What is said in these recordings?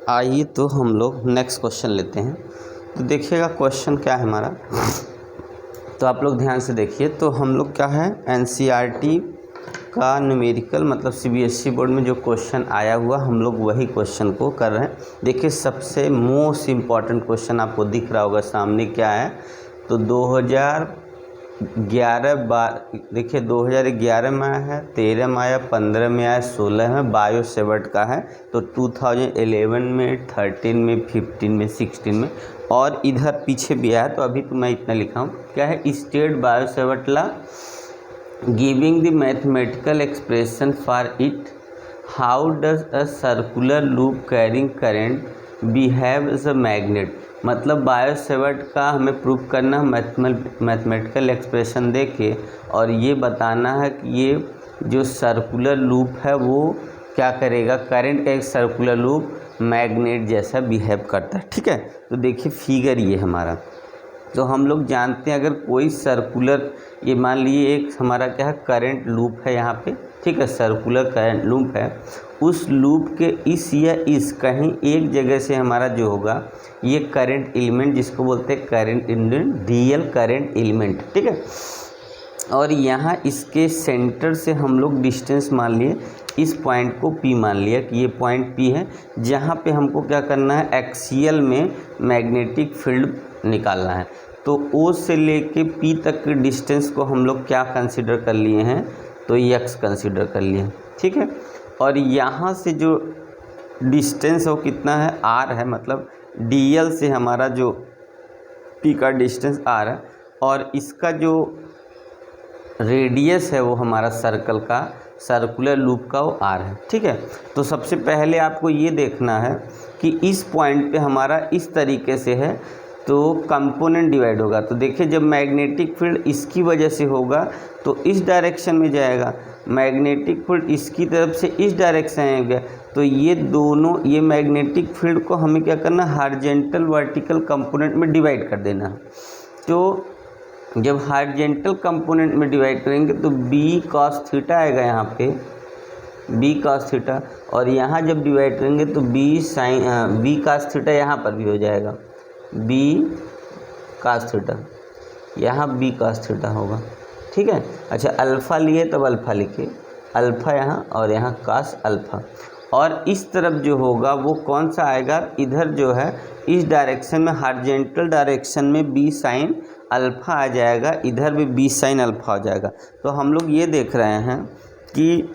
आइए तो हम लोग नेक्स्ट क्वेश्चन लेते हैं। तो देखिएगा क्वेश्चन क्या है हमारा, तो आप लोग ध्यान से देखिए। तो हम लोग क्या है, एनसीईआरटी का न्यूमेरिकल मतलब सीबीएसई बोर्ड में जो क्वेश्चन आया हुआ हम लोग वही क्वेश्चन को कर रहे हैं। देखिए सबसे मोस्ट इम्पॉर्टेंट क्वेश्चन आपको दिख रहा होगा सामने क्या है। तो 2011 देखिए 2011 में आया है, 13 में आया, 15 में आया, 16 में बायो सेवर्ट का है। तो 2011 में, 13 में, 15 में, 16 में और इधर पीछे भी आया। तो अभी तो मैं इतना लिखा हूँ क्या है, state Biot Savart law giving the mathematical expression for it, how does a circular loop carrying current behave as a magnet. मतलब बायो सेवर्ट का हमें प्रूफ करना मैथमेटिकल एक्सप्रेशन दे के और ये बताना है कि ये जो सर्कुलर लूप है वो क्या करेगा, करंट का एक सर्कुलर लूप मैग्नेट जैसा बिहेव करता है। ठीक है, तो देखिए फिगर ये हमारा। तो हम लोग जानते हैं अगर कोई सर्कुलर, ये मान लीजिए एक हमारा क्या है करंट लूप है यहाँ पे, ठीक है, सर्कुलर करंट लूप है। उस लूप के इस या इस कहीं एक जगह से हमारा जो होगा ये करंट एलिमेंट, जिसको बोलते हैं current element, real current element, ठीक है। और यहाँ इसके सेंटर से हम लोग डिस्टेंस मान लिए, इस पॉइंट को P मान लिया कि ये पॉइंट P है, जहाँ पे हमको क्या करना है, एक्सियल में मैग्नेटिक फील्ड निकालना है। तो O से लेके P तक के डिस्टेंस को हम लोग क्या कंसिडर कर लिए हैं, तो x कंसिडर कर लिए हैं, ठीक है। और यहाँ से जो डिस्टेंस है वो कितना है, r है, मतलब dl से हमारा जो P का डिस्टेंस r है और इसका जो रेडियस है वो हमारा सर्कल का, सर्कुलर लूप का वो r है, ठीक है। तो सबसे पहले आपको ये देखना है कि इस पॉइंट पे हमारा इस तरीके से है तो कंपोनेंट डिवाइड होगा। तो देखिए जब मैग्नेटिक फील्ड इसकी वजह से होगा तो इस डायरेक्शन में जाएगा, मैग्नेटिक फील्ड इसकी तरफ से इस डायरेक्शन में गया, तो ये दोनों, ये मैग्नेटिक फील्ड को हमें क्या करना, हॉरिजॉन्टल वर्टिकल कंपोनेंट में डिवाइड कर देना। तो जब हॉरिजॉन्टल कंपोनेंट में डिवाइड करेंगे तो b cos थीटा आएगा यहाँ पे, b cos थीटा, और यहाँ जब डिवाइड करेंगे तो b cos थीटा यहाँ पर भी हो जाएगा, b cos थीटा, यहाँ b cos थीटा होगा, ठीक है। अच्छा अल्फ़ा लिए तब अल्फ़ा लिखे, अल्फ़ा यहाँ और यहाँ cos अल्फ़ा। और इस तरफ जो होगा वो कौन सा आएगा, इधर जो है इस डायरेक्शन में हॉरिजॉन्टल डायरेक्शन में b sin अल्फ़ा आ जाएगा, इधर भी b sin अल्फ़ा हो जाएगा। तो हम लोग ये देख रहे हैं कि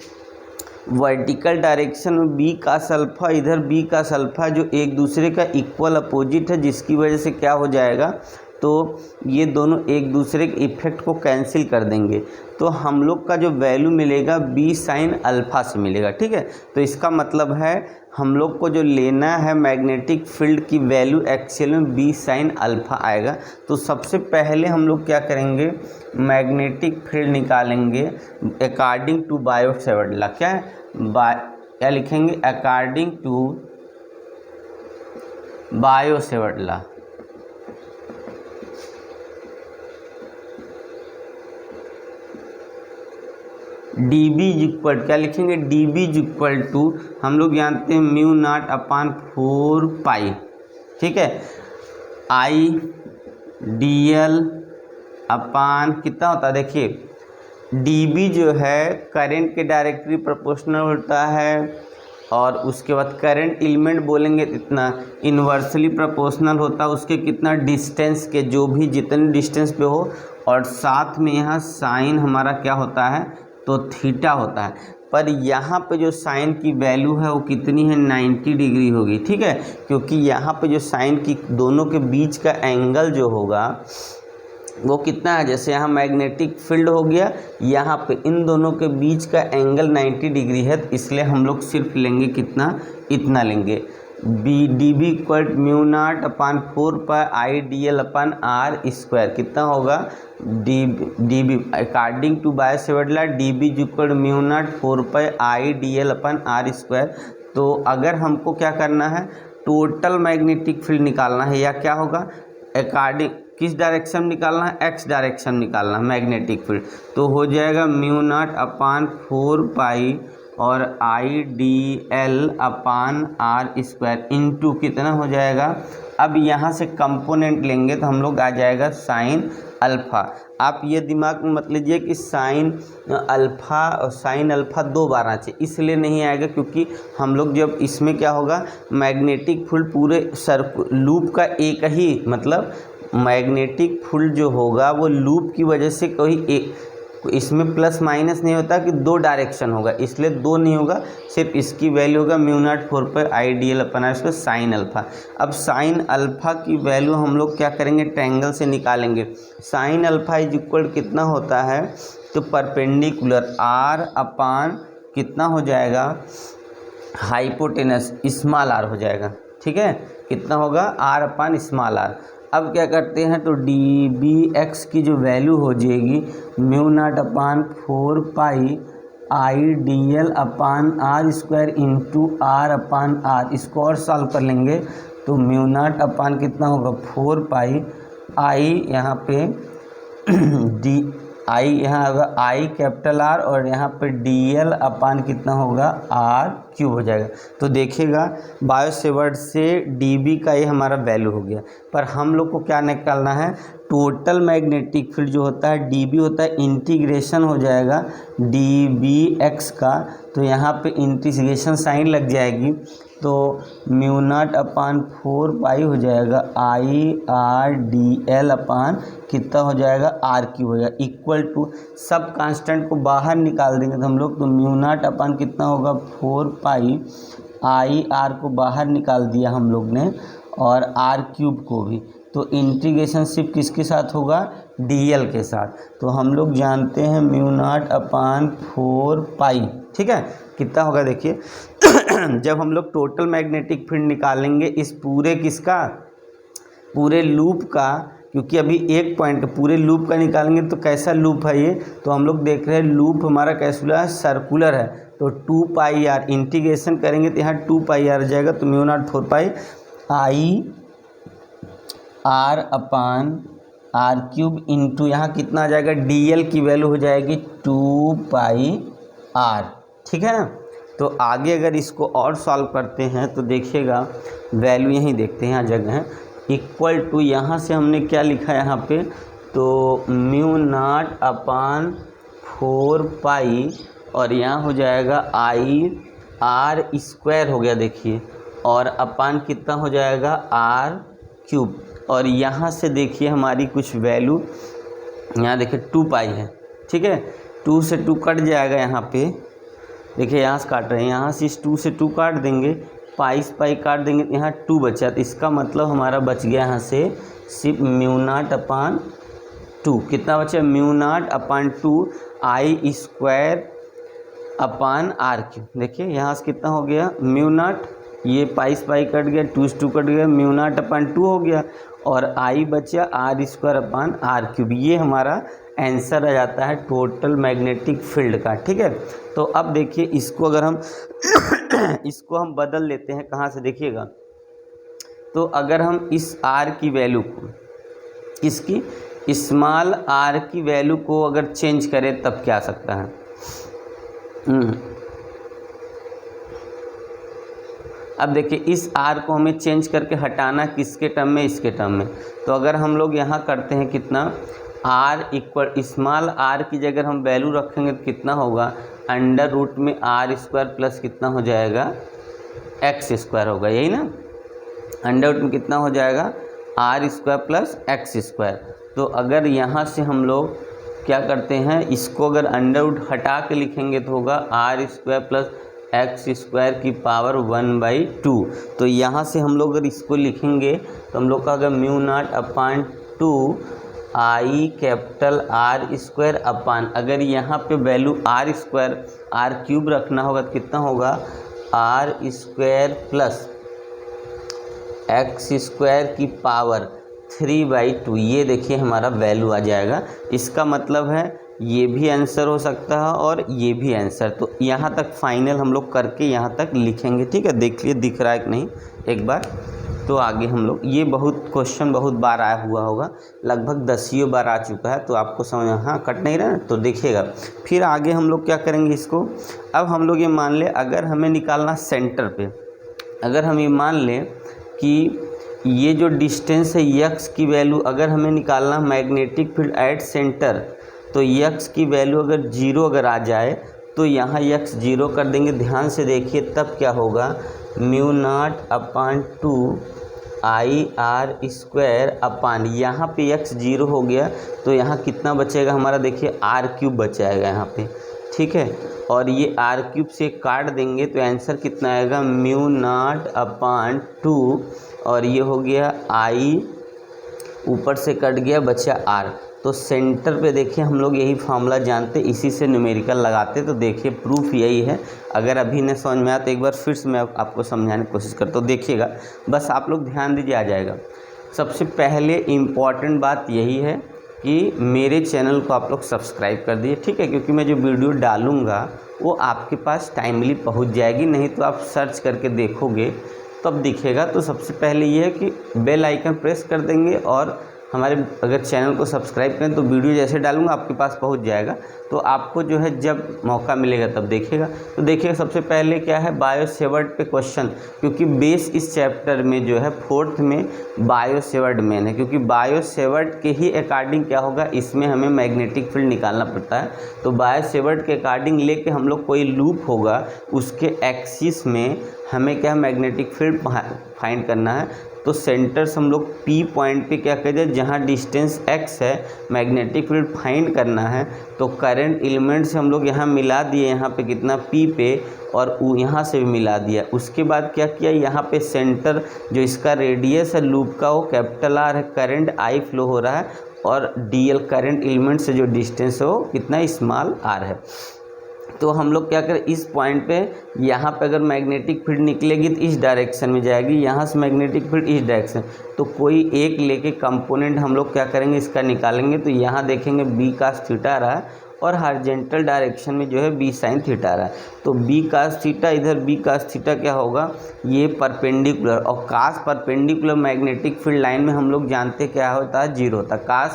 वर्टिकल डायरेक्शन में b cos अल्फ़ा, इधर b cos अल्फ़ा जो एक दूसरे का इक्वल अपोजिट है, जिसकी वजह से क्या हो जाएगा, तो ये दोनों एक दूसरे के इफेक्ट को कैंसिल कर देंगे। तो हम लोग का जो वैल्यू मिलेगा b sin अल्फ़ा से मिलेगा, ठीक है। तो इसका मतलब है हम लोग को जो लेना है मैग्नेटिक फील्ड की वैल्यू एक्सियल में b sin अल्फ़ा आएगा। तो सबसे पहले हम लोग क्या करेंगे, मैग्नेटिक फील्ड निकालेंगे according to Biot Savart law. क्या है, क्या लिखेंगे, according to Biot Savart law. D B equal क्या लिखेंगे, डी बी इक्वल टू हम लोग जानते हैं म्यू नॉट अपान 4 पाई, ठीक है, आई डी एल अपान कितना होता है, देखिए डी बी जो है करंट के डायरेक्टली प्रोपोर्शनल होता है, और उसके बाद करंट एलिमेंट बोलेंगे इतना इन्वर्सली प्रोपोर्शनल होता है उसके कितना डिस्टेंस के, जो भी जितने डिस्टेंस पे हो, और साथ में यहाँ साइन हमारा क्या होता है, तो थीटा होता है। पर यहाँ पे जो साइन की वैल्यू है वो कितनी है, 90 डिग्री होगी, ठीक है, क्योंकि यहाँ पे जो साइन की दोनों के बीच का एंगल जो होगा वो कितना है, जैसे यहाँ मैग्नेटिक फील्ड हो गया, यहाँ पे इन दोनों के बीच का एंगल 90 डिग्री है, तो इसलिए हम लोग सिर्फ लेंगे कितना, इतना लेंगे, D B equal mu naught upon 4 pi I D L upon R square, कितना होगा, D B according to Biot Savart law D B equal mu naught 4 pi I D L upon R square. तो अगर हमको क्या करना है, total magnetic field निकालना है, या क्या होगा, अकॉर्डिंग किस डायरेक्शन निकालना है, एक्स डायरेक्शन निकालना है मैग्नेटिक फील्ड, तो हो जाएगा म्यू नॉट अपान 4 पाई और IDL अपान R स्क्वायर इंटू कितना हो जाएगा। अब यहाँ से कंपोनेंट लेंगे तो हम लोग आ जाएगा साइन अल्फ़ा। आप ये दिमाग में मत लीजिए कि साइन अल्फ़ा और साइन अल्फ़ा 2 बार आ चाहिए, इसलिए नहीं आएगा क्योंकि हम लोग जब इसमें क्या होगा, मैग्नेटिक फील्ड पूरे लूप का एक ही मतलब मैग्नेटिक फील्ड जो होगा वो लूप की वजह से कोई एक, इसमें प्लस माइनस नहीं होता कि 2 डायरेक्शन होगा, इसलिए 2 नहीं होगा, सिर्फ इसकी वैल्यू होगा म्यू नॉट 4 पर IDL अपन इसको साइन अल्फ़ा। अब साइन अल्फ़ा की वैल्यू हम लोग क्या करेंगे, ट्रायंगल से निकालेंगे। साइन अल्फ़ा इज इक्वल कितना होता है, तो परपेंडिकुलर R अपान कितना हो जाएगा, हाइपोटेनस स्मॉल r हो जाएगा। ठीक है, कितना होगा, R अपान स्मॉल r। अब क्या करते हैं, तो dBx की जो वैल्यू हो जाएगी म्यू नॉट अपान 4 पाई IDL अपान R स्क्वायर इंटू R अपान R। इसको और सॉल्व कर लेंगे तो म्यू नॉट अपान कितना होगा 4 पाई I यहाँ पे I यहाँ होगा I कैपिटल R और यहाँ पे DL अपान कितना होगा R क्यूब हो जाएगा। तो देखिएगा बायो सेवर्ट से dB का ये हमारा वैल्यू हो गया, पर हम लोग को क्या निकालना है, टोटल मैग्नेटिक फील्ड जो होता है dB होता है, इंटीग्रेशन हो जाएगा dBx का, तो यहाँ पे इंटीग्रेशन साइन लग जाएगी, तो म्यू नॉट अपान 4 पाई हो जाएगा IRDL अपान कितना हो जाएगा R क्यूब हो जाएगा, इक्वल टू सब कांस्टेंट को बाहर निकाल देंगे तो हम लोग, तो म्यू नॉट अपान कितना होगा 4 पाई IR को बाहर निकाल दिया हम लोग ने और R क्यूब को भी, तो इंटीग्रेशन सिर्फ किसके साथ होगा, DL के साथ। तो हम लोग जानते हैं म्यू नॉट अपान 4 पाई, ठीक है, कितना होगा देखिए जब हम लोग टोटल मैग्नेटिक फील्ड निकालेंगे इस पूरे किसका, पूरे लूप का, क्योंकि अभी एक पॉइंट पूरे लूप का निकालेंगे तो कैसा लूप है ये, तो हम लोग देख रहे हैं लूप हमारा कैसा है, सर्कुलर है, तो 2 पाई आर इंटीग्रेशन करेंगे तो यहाँ 2 पाई आर जाएगा, तो म्यू नॉट 4 पाई IR अपान R क्यूब इंटू यहाँ कितना आ जाएगा, DL की वैल्यू हो जाएगी 2 पाई R। ठीक है ना, तो आगे अगर इसको और सॉल्व करते हैं तो देखिएगा वैल्यू यहीं देखते हैं, यहाँ जगह है इक्वल टू, यहाँ से हमने क्या लिखा है यहाँ पे, तो म्यू नॉट अपान 4 पाई और यहाँ हो जाएगा IR स्क्वायर हो गया देखिए, और अपान कितना हो जाएगा R क्यूब, और यहाँ से देखिए हमारी कुछ वैल्यू यहाँ देखिए 2 पाई है। ठीक है, 2 से 2 कट जाएगा, यहाँ पे देखिए यहाँ से काट रहे हैं, यहाँ से इस 2 से 2 काट देंगे, पाई से पाई काट देंगे, यहाँ 2 बचा, तो इसका मतलब हमारा बच गया यहाँ से सिर्फ म्यू नॉट अपान 2, कितना बचा, mu naught upon 2 I square upon R cube. देखिए यहाँ से कितना हो गया, म्यू नॉट, ये पाई से पाई कट गया, 2 से 2 कट गया, म्यू नॉट अपान 2 हो गया और I बचा R square upon R cube. ये हमारा आंसर आ जाता है टोटल मैग्नेटिक फील्ड का। ठीक है, तो अब देखिए इसको अगर हम इसको हम बदल लेते हैं, कहाँ से देखिएगा, तो अगर हम इस R की वैल्यू को, इसकी स्मॉल r की वैल्यू को अगर चेंज करें तब क्या आ सकता है, अब देखिए इस r को हमें चेंज करके हटाना किसके टर्म में, इसके टर्म में, तो अगर हम लोग यहाँ करते हैं कितना, r इक्वल स्मॉल r की जगह हम वैल्यू रखेंगे तो कितना होगा, अंडर रूट में R स्क्वायर प्लस कितना हो जाएगा, x स्क्वायर होगा, यही ना, अंडर रूट में कितना हो जाएगा R square plus x square. तो अगर यहाँ से हम लोग क्या करते हैं, इसको अगर अंडर रूट हटा के लिखेंगे तो होगा R square plus x square की पावर 1/2। तो यहाँ से हम लोग अगर इसको लिखेंगे तो हम लोग का अगर mu naught upon 2 I capital R square upon, अगर यहाँ पे value R square R cube रखना होगा तो कितना होगा, R square plus x square की पावर 3/2। ये देखिए हमारा वैल्यू आ जाएगा। इसका मतलब है ये भी आंसर हो सकता है और ये भी आंसर। तो यहाँ तक फाइनल हम लोग करके यहाँ तक लिखेंगे। ठीक है, देख लिए दिख रहा है कि नहीं एक बार। तो आगे हम लोग ये बहुत क्वेश्चन बहुत बार आया हुआ होगा, लगभग 10 बार आ चुका है, तो आपको समझ हाँ कट नहीं रहा तो देखिएगा। फिर आगे हम लोग क्या करेंगे इसको, अब हम लोग ये मान ले अगर हमें निकालना सेंटर पे, अगर हम ये मान लें कि ये जो डिस्टेंस है यक्स की वैल्यू अगर हमें निकालना मैग्नेटिक फील्ड एट सेंटर, तो यक्स की वैल्यू अगर 0 अगर आ जाए तो यहाँ यक्स 0 कर देंगे। ध्यान से देखिए तब क्या होगा, μ0/2 IR² अपान यहाँ पे यक्स 0 हो गया तो यहाँ कितना बचेगा हमारा, देखिए r³ बचाएगा यहाँ पे, ठीक है। और ये r³ से काट देंगे तो आंसर कितना आएगा, μ0/2 और ये हो गया I ऊपर से कट गया बचा r। तो सेंटर पे देखिए हम लोग यही फार्मूला जानते, इसी से न्यूमेरिकल लगाते। तो देखिए प्रूफ यही है, अगर अभी न समझ में आया तो एक बार फिर से मैं आपको समझाने की कोशिश करता हूँ, देखिएगा बस आप लोग ध्यान दीजिए आ जाएगा। सबसे पहले इम्पॉर्टेंट बात यही है कि मेरे चैनल को आप लोग सब्सक्राइब कर दिए, ठीक है, क्योंकि मैं जो वीडियो डालूँगा वो आपके पास टाइमली पहुँच जाएगी, नहीं तो आप सर्च करके देखोगे तब दिखेगा। तो सबसे पहले ये है कि बेल आइकन प्रेस कर देंगे और हमारे अगर चैनल को सब्सक्राइब करें तो वीडियो जैसे डालूंगा आपके पास पहुंच जाएगा, तो आपको जो है जब मौका मिलेगा तब देखिएगा। तो देखिए सबसे पहले क्या है, बायो सेवर्ट पे क्वेश्चन, क्योंकि बेस इस चैप्टर में जो है 4th में बायो सेवर्ट मेन है, क्योंकि बायो सेवर्ट के ही अकॉर्डिंग क्या होगा, इसमें हमें मैग्नेटिक फील्ड निकालना पड़ता है। तो बायो सेवर्ट के अकॉर्डिंग लेके हम लोग कोई लूप होगा उसके एक्सिस में हमें क्या मैग्नेटिक फील्ड फाइंड करना है। तो सेंटर्स हम लोग P पॉइंट पे क्या कहते हैं, जहाँ डिस्टेंस x है मैग्नेटिक फील्ड फाइंड करना है। तो करंट एलिमेंट से हम लोग यहाँ मिला दिए, यहाँ पे कितना P पे, और यहाँ से भी मिला दिया। उसके बाद क्या किया, यहाँ पे सेंटर जो इसका रेडियस है लूप का वो कैपिटल R है, करंट I फ्लो हो रहा है, और DL करंट एलिमेंट से जो डिस्टेंस है वो कितना स्मॉल r है। तो हम लोग क्या करें, इस पॉइंट पे यहाँ पे अगर मैग्नेटिक फील्ड निकलेगी तो इस डायरेक्शन में जाएगी, यहाँ से मैग्नेटिक फील्ड इस डायरेक्शन। तो कोई एक लेके कंपोनेंट हम लोग क्या करेंगे इसका निकालेंगे। तो यहाँ देखेंगे b cos थीटा आ रहा है और हार्जेंटल डायरेक्शन में जो है b sin थीटा आ रहा है। तो b cos थीटा इधर b cos थीटा क्या होगा, ये परपेंडिकुलर, और cos perpendicular magnetic field line में हम लोग जानते क्या होता है, 0 होता है। cos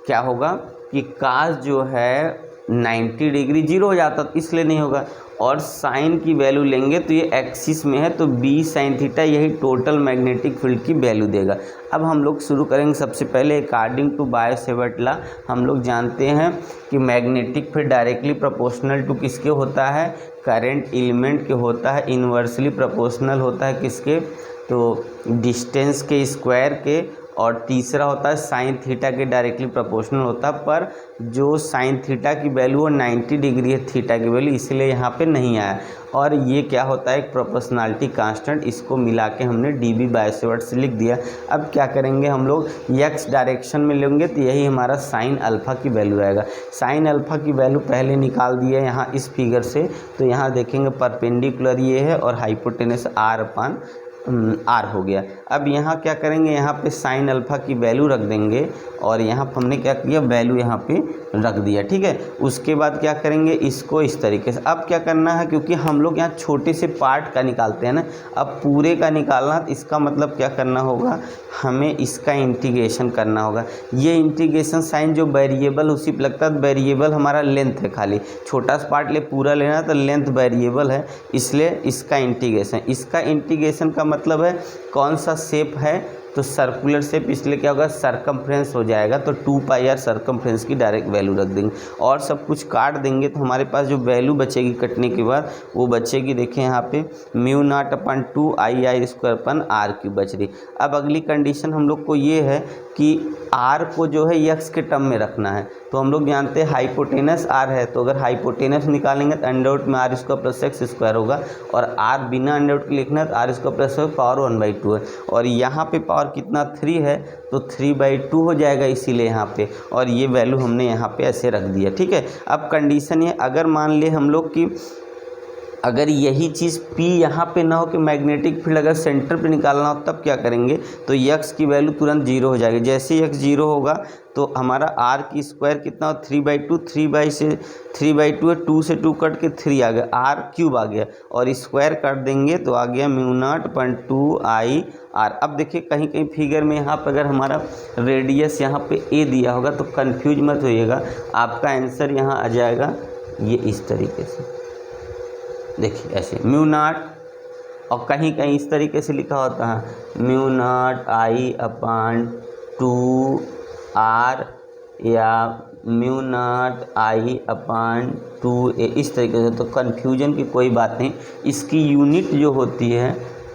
क्या होगा कि cos जो है 90 डिग्री 0 हो जाता, तो इसलिए नहीं होगा। और साइन की वैल्यू लेंगे तो ये एक्सिस में है, तो b sin थीटा यही टोटल मैग्नेटिक फील्ड की वैल्यू देगा। अब हम लोग शुरू करेंगे। सबसे पहले according to Biot Savart law हम लोग जानते हैं कि magnetic field directly proportional to किसके होता है, करंट एलिमेंट के होता है। इन्वर्सली प्रोपोर्शनल होता है किसके, तो डिस्टेंस के स्क्वायर के। और तीसरा होता है साइन थीटा के डायरेक्टली प्रोपोर्शनल होता है, पर जो साइन थीटा की वैल्यू वो 90 डिग्री है थीटा की वैल्यू, इसलिए यहाँ पे नहीं आया। और ये क्या होता है, एक प्रोपोर्शनलिटी कांस्टेंट, इसको मिला के हमने dB बायो सेवर्ट से लिख दिया। अब क्या करेंगे हम लोग, x डायरेक्शन में लेंगे तो यही हमारा साइन अल्फ़ा की वैल्यू आएगा। साइन अल्फ़ा की वैल्यू पहले निकाल दिया यहाँ इस फिगर से। तो यहाँ देखेंगे परपेंडिकुलर ये है और हाइपोटेनस r हो गया। अब यहाँ क्या करेंगे, यहाँ पे साइन अल्फ़ा की वैल्यू रख देंगे और यहाँ हमने क्या किया, वैल्यू यहाँ पे रख दिया, ठीक है। उसके बाद क्या करेंगे, इसको इस तरीके से। अब क्या करना है, क्योंकि हम लोग यहाँ छोटे से पार्ट का निकालते हैं ना, अब पूरे का निकालना, तो इसका मतलब क्या करना होगा, हमें इसका इंटीग्रेशन करना होगा। ये इंटीग्रेशन साइन जो वेरिएबल उसी पर लगता है, वेरिएबल हमारा लेंथ है, खाली छोटा सा पार्ट ले पूरा लेना तो लेंथ वेरिएबल है, इसलिए इसका इंटीग्रेशन का मतलब है कौन सा शेप है, तो सर्कुलर शेप, इसलिए क्या होगा, सरकमफ्रेंस हो जाएगा। तो 2πr सरकमफ्रेंस की डायरेक्ट वैल्यू रख देंगे और सब कुछ काट देंगे। तो हमारे पास जो वैल्यू बचेगी कटने के बाद वो बचेगी, देखिए यहाँ पे μ0/2 IR² बच रही। अब अगली कंडीशन हम लोग को ये है कि r को जो है x के टर्म में रखना है। तो हम लोग जानते हैं हाइपोटेनस r है, तो अगर हाइपोटेनस निकालेंगे तो अंडर में r² + x² होगा, और r बिना अंडर के लिखना है तो r² पावर 1/2 है। और यहाँ पे पावर कितना 3 है, तो 3/2 हो जाएगा इसीलिए यहाँ पे, और ये वैल्यू हमने यहाँ पे ऐसे रख दिया, ठीक है। अब कंडीशन ये, अगर मान ले हम लोग कि अगर यही चीज़ P यहाँ पे ना हो कि मैग्नेटिक फील्ड अगर सेंटर पे निकालना हो, तब क्या करेंगे, तो x की वैल्यू तुरंत 0 हो जाएगी। जैसे ही x 0 होगा तो हमारा आर की स्क्वायर कितना हो 3/2, 3/2 है, 2 से 2 कट के 3 आ गया, आर क्यूब आ गया और स्क्वायर कर देंगे तो आ गया μ0/2 IR। अब देखिए कहीं कहीं फिगर में यहाँ पर अगर हमारा रेडियस यहाँ पे ए दिया होगा तो कंफ्यूज मत होइएगा, आपका आंसर यहाँ आ जाएगा ये इस तरीके से, देखिए ऐसे μ0, और कहीं कहीं इस तरीके से लिखा होता है μ0I/2R या μ0I/2A, इस तरीके से। तो कन्फ्यूजन की कोई बात नहीं। इसकी यूनिट जो होती है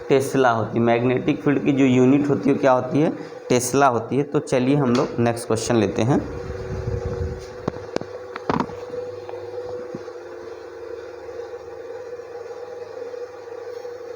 टेस्ला होती है, मैग्नेटिक फील्ड की जो यूनिट होती है क्या होती है, टेस्ला होती है। तो चलिए हम लोग नेक्स्ट क्वेश्चन लेते हैं।